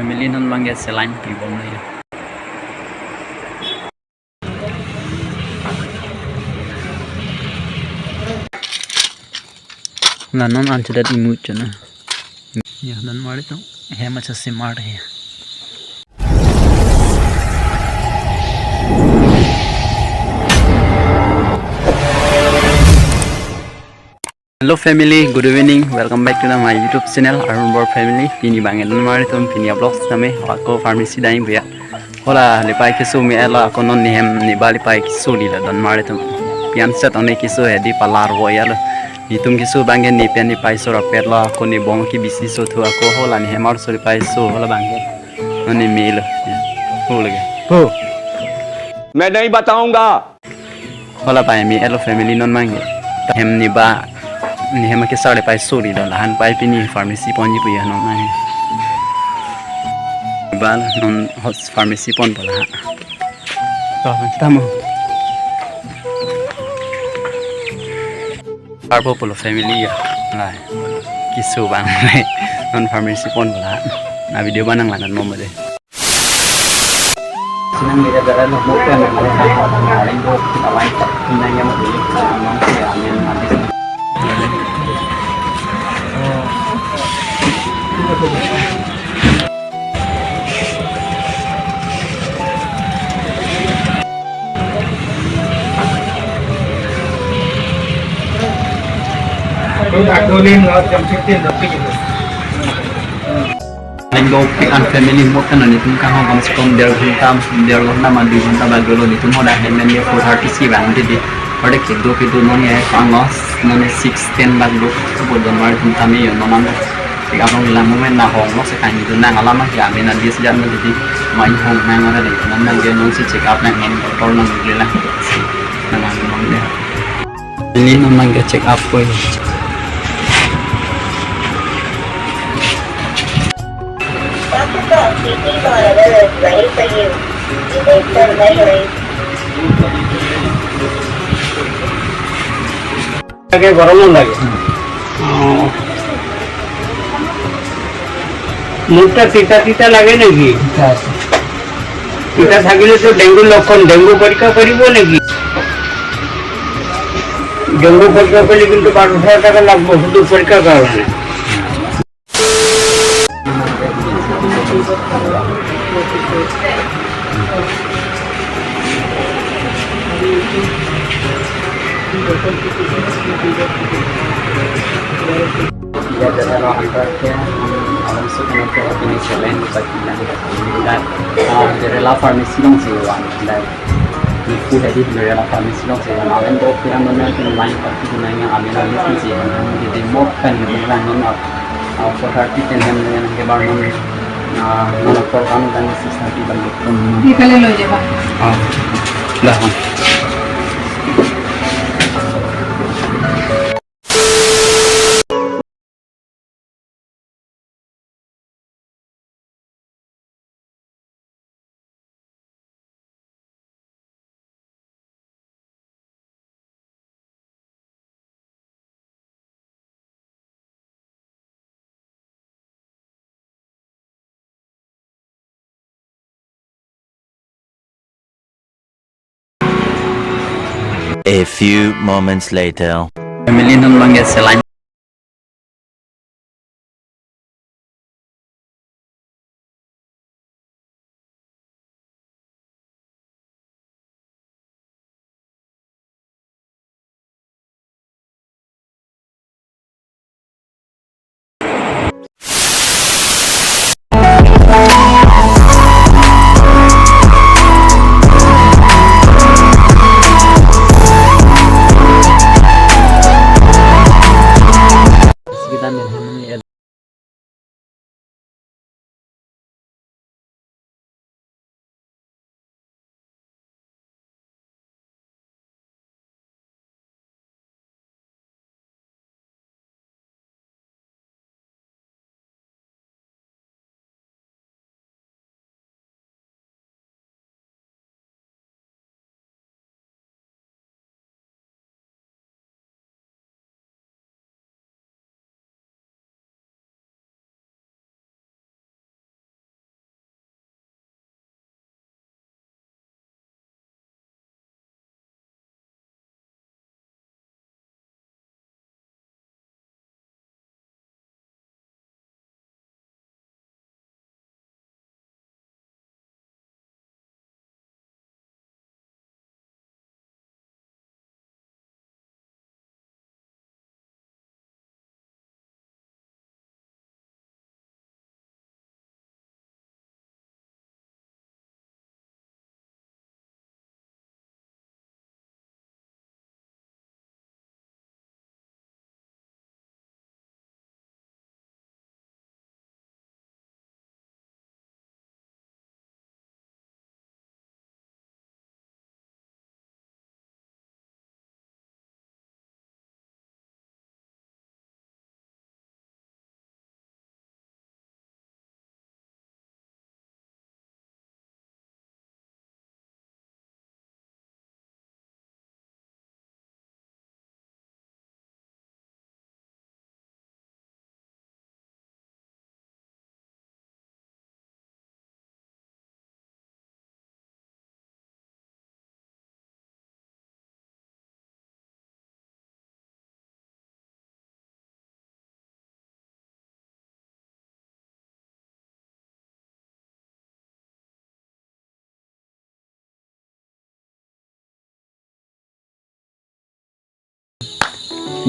family non mangge selain pibom na yun. Non anche da imuccio na. Ya non mare to he macha se mar he. Hello family, good evening. Welcome back to my YouTube channel Arunbor Family. Pini bangel mari tom pini vlogs name ako pharmacy dai buya. Hola lipai kisu mi ela ako non nihem ni bali pai kisu li la don mari tom. Pian set one kisu he di palar wo ya lo. Ni tum kisu bangel ni pian ni pai so ra perla ako ni bong ki bisi so thu ako hola ni hemar so pai so hola bangel. Ani mi lo. Ho lage. Ho. मैं नहीं बताऊंगा. Hola pai mi elo family non mangi. Hem ni ba ni hema ke sare pai suri da lahan pai pini pharmacy ponji pu ya no nai bal non hot pharmacy pon pala to kita mo arbo polo family ya lai kisu bang non pharmacy pon pala na video banang lanan mo de sinang media dara no mo kan na lain do kita lain nanya mo de non ya men mati Lenggo pick and family mo kan ni tum kang hong kom der ghunta ma 2 ghunta ba golo ni tum hoda hen ni 4:30 bang di ode ke do non ye pangos non 6:10 bag lo bo don mar tum tami yo non tiga orang bilang momen na hong lo sekarang itu nang alamak ya mina dia sejak menjadi main hong nang ada deh nang dia nong si check up nang dokter nang gila nang nong dia ini nang dia check up boy kayak goroman lagi. मुझे तीता तीता लगे नहीं तीता थाकिले तो dengue लक्षण dengue परीक्षा करिबो नेकी डेंगू परीक्षा कले किंतु 12,000 টাকা লাগবে শুধু পরীক্ষা করতে ya jangan rohannya alam sukan ke ini selain bagi dan derela pharmacy dong sih wan dan itu jadi derela pharmacy dong sih alam itu kira mana yang lain pasti gunanya ambil alih sih jadi mau kan bukan ini for hati dengan kebaran mana program dan sistem di balik ini kalian lo aja pak dah A few moments later. family non mangge selain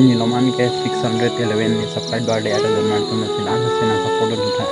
ini loman ke 611 ni subscriber dia ada dan mantu masih ada sena support dulu